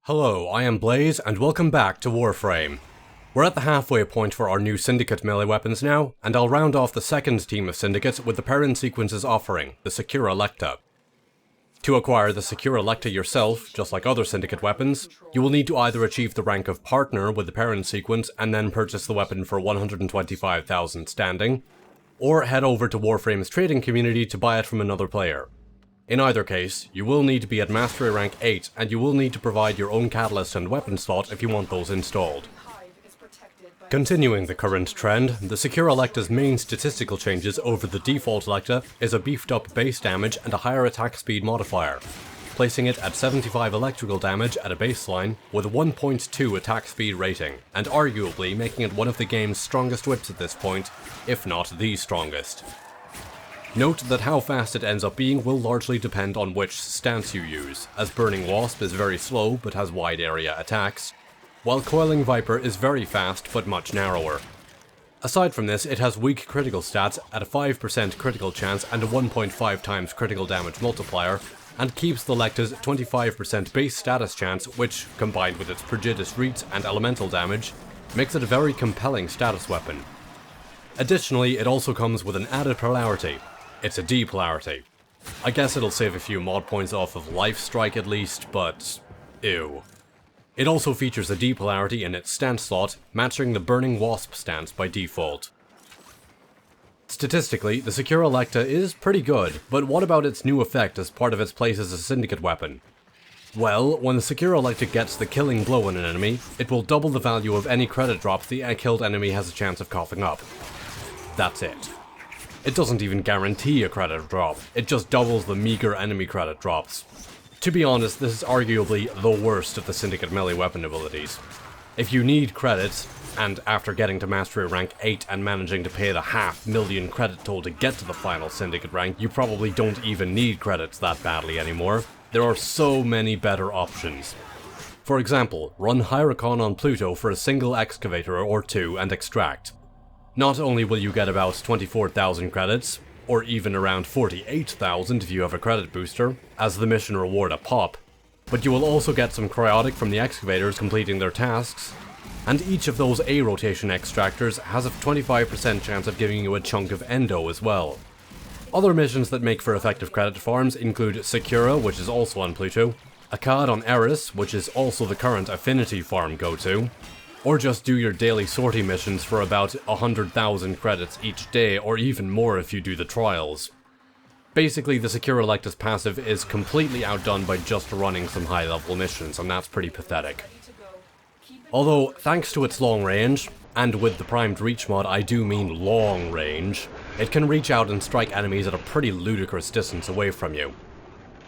Hello, I am Blaze, and welcome back to Warframe. We're at the halfway point for our new Syndicate melee weapons now, and I'll round off the second team of Syndicates with the Parent Sequence's offering, the Secura Lecta. To acquire the Secura Lecta yourself, just like other Syndicate weapons, you will need to either achieve the rank of Partner with the Parent Sequence and then purchase the weapon for 125,000 standing, or head over to Warframe's trading community to buy it from another player. In either case, you will need to be at Mastery rank 8, and you will need to provide your own catalyst and weapon slot if you want those installed. Continuing the current trend, the Secura Lecta's main statistical changes over the default Lecta is a beefed up base damage and a higher attack speed modifier, placing it at 75 electrical damage at a baseline with a 1.2 attack speed rating, and arguably making it one of the game's strongest whips at this point, if not the strongest. Note that how fast it ends up being will largely depend on which stance you use, as Burning Wasp is very slow but has wide area attacks, while Coiling Viper is very fast but much narrower. Aside from this, it has weak critical stats at a 5% critical chance and a 1.5 times critical damage multiplier, and keeps the Lecta's 25% base status chance, which, combined with its Prodigious Reach and elemental damage, makes it a very compelling status weapon. Additionally, it also comes with an added polarity. It's a D polarity. I guess it'll save a few mod points off of Life Strike at least, but ew. It also features a D polarity in its stance slot, matching the Burning Wasp stance by default. Statistically, the Secura Lecta is pretty good, but what about its new effect as part of its place as a Syndicate weapon? Well, when the Secura Lecta gets the killing blow on an enemy, it will double the value of any credit drop the killed enemy has a chance of coughing up. That's it. It doesn't even guarantee a credit drop, it just doubles the meager enemy credit drops. To be honest, this is arguably the worst of the Syndicate melee weapon abilities. If you need credits, and after getting to Mastery rank 8 and managing to pay the 500,000 credit toll to get to the final Syndicate rank, you probably don't even need credits that badly anymore. There are so many better options. For example, run Hyricon on Pluto for a single excavator or two and extract. Not only will you get about 24,000 credits, or even around 48,000 if you have a credit booster, as the mission reward a pop, but you will also get some cryotic from the excavators completing their tasks, and each of those A rotation extractors has a 25% chance of giving you a chunk of endo as well. Other missions that make for effective credit farms include Secura, which is also on Pluto, Akkad on Eris, which is also the current affinity farm go-to, or just do your daily sortie missions for about 100,000 credits each day, or even more if you do the trials. Basically, the Secura Lecta's passive is completely outdone by just running some high-level missions, and that's pretty pathetic. Although, thanks to its long range, and with the primed reach mod I do mean long range, it can reach out and strike enemies at a pretty ludicrous distance away from you.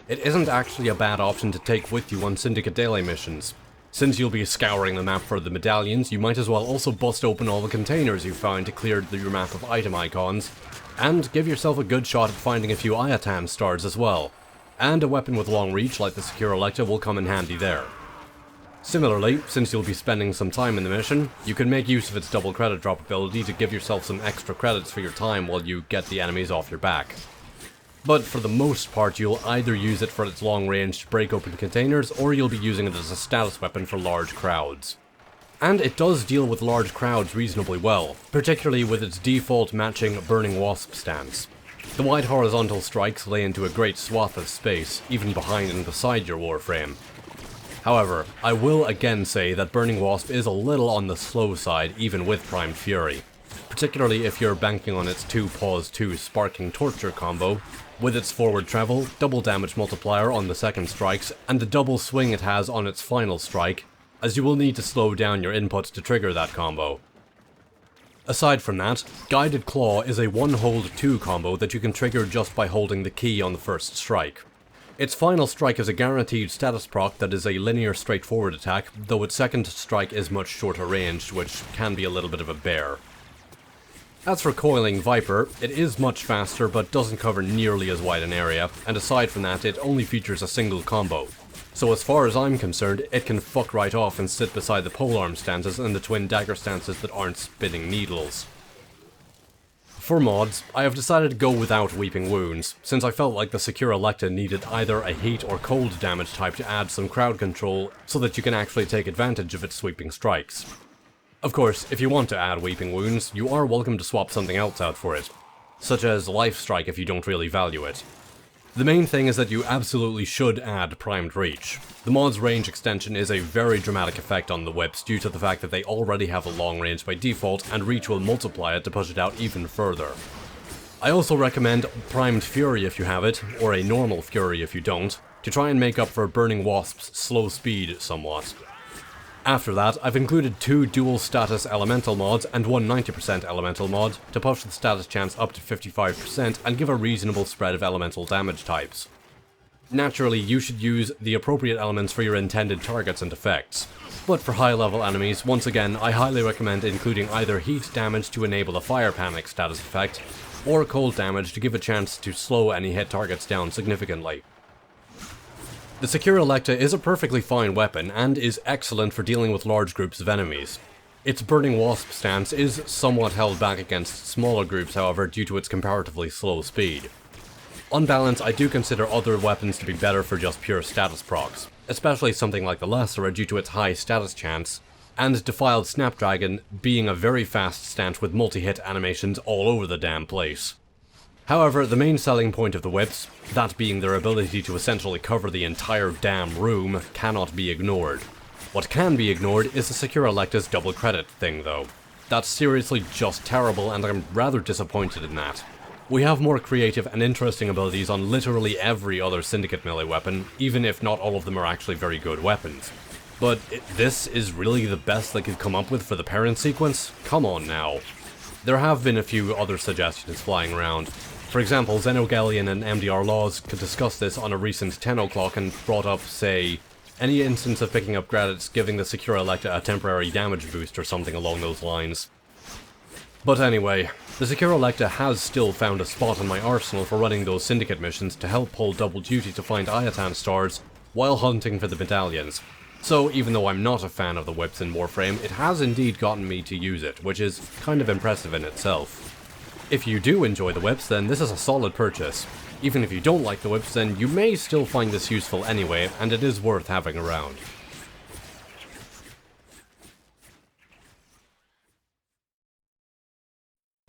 It isn't actually a bad option to take with you on Syndicate daily missions. Since you'll be scouring the map for the medallions, you might as well also bust open all the containers you found to clear your map of item icons, and give yourself a good shot at finding a few Iatam stars as well. And a weapon with long reach like the Secura Lecta will come in handy there. Similarly, since you'll be spending some time in the mission, you can make use of its double credit drop ability to give yourself some extra credits for your time while you get the enemies off your back. But for the most part, you'll either use it for its long range to break open containers, or you'll be using it as a status weapon for large crowds. And it does deal with large crowds reasonably well, particularly with its default matching Burning Wasp stance. The wide horizontal strikes lay into a great swath of space, even behind and beside your Warframe. However, I will again say that Burning Wasp is a little on the slow side even with Primed Fury, particularly if you're banking on its 2-pause-2 Sparking Torture combo, with its forward travel, double damage multiplier on the second strikes, and the double swing it has on its final strike, as you will need to slow down your input to trigger that combo. Aside from that, Guided Claw is a 1-hold-2 combo that you can trigger just by holding the key on the first strike. Its final strike is a guaranteed status proc that is a linear straightforward attack, though its second strike is much shorter ranged, which can be a little bit of a bear. As for Coiling Viper, it is much faster but doesn't cover nearly as wide an area, and aside from that it only features a single combo. So as far as I'm concerned, it can fuck right off and sit beside the polearm stances and the twin dagger stances that aren't spinning needles. For mods, I have decided to go without Weeping Wounds, since I felt like the Secura Lecta needed either a heat or cold damage type to add some crowd control so that you can actually take advantage of its sweeping strikes. Of course, if you want to add Weeping Wounds, you are welcome to swap something else out for it, such as Life Strike if you don't really value it. The main thing is that you absolutely should add Primed Reach. The mod's range extension is a very dramatic effect on the whips due to the fact that they already have a long range by default, and Reach will multiply it to push it out even further. I also recommend Primed Fury if you have it, or a normal Fury if you don't, to try and make up for Burning Wasp's slow speed somewhat. After that, I've included 2 dual status elemental mods and 1 90% elemental mod to push the status chance up to 55% and give a reasonable spread of elemental damage types. Naturally, you should use the appropriate elements for your intended targets and effects, but for high level enemies, once again, I highly recommend including either heat damage to enable a Fire Panic status effect, or cold damage to give a chance to slow any hit targets down significantly. The Secura Lecta is a perfectly fine weapon, and is excellent for dealing with large groups of enemies. Its Burning Wasp stance is somewhat held back against smaller groups, however, due to its comparatively slow speed. On balance, I do consider other weapons to be better for just pure status procs, especially something like the Lacera due to its high status chance, and Defiled Snapdragon being a very fast stance with multi-hit animations all over the damn place. However, the main selling point of the whips, that being their ability to essentially cover the entire damn room, cannot be ignored. What can be ignored is the Secura Lecta's double credit thing though. That's seriously just terrible, and I'm rather disappointed in that. We have more creative and interesting abilities on literally every other Syndicate melee weapon, even if not all of them are actually very good weapons. But this is really the best they could come up with for the parent sequence? Come on now. There have been a few other suggestions flying around. For example, Xenogallion and MDR Laws could discuss this on a recent 10 o'clock and brought up, say, any instance of picking up credits giving the Secura Lecta a temporary damage boost or something along those lines. But anyway, the Secura Lecta has still found a spot in my arsenal for running those Syndicate missions to help pull double duty to find Ayatan stars while hunting for the medallions. So even though I'm not a fan of the whips in Warframe, it has indeed gotten me to use it, which is kind of impressive in itself. If you do enjoy the whips, then this is a solid purchase. Even if you don't like the whips, then you may still find this useful anyway, and it is worth having around.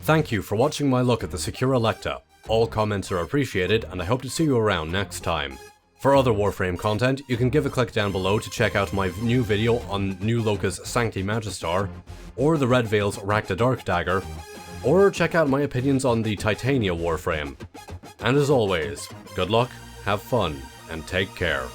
Thank you for watching my look at the Secura Lecta. All comments are appreciated, and I hope to see you around next time. For other Warframe content, you can give a click down below to check out my new video on New Loca's Sancti Magistar, or the Red Veil's Rakta Dark Dagger, or check out my opinions on the Titania Warframe. And as always, good luck, have fun, and take care.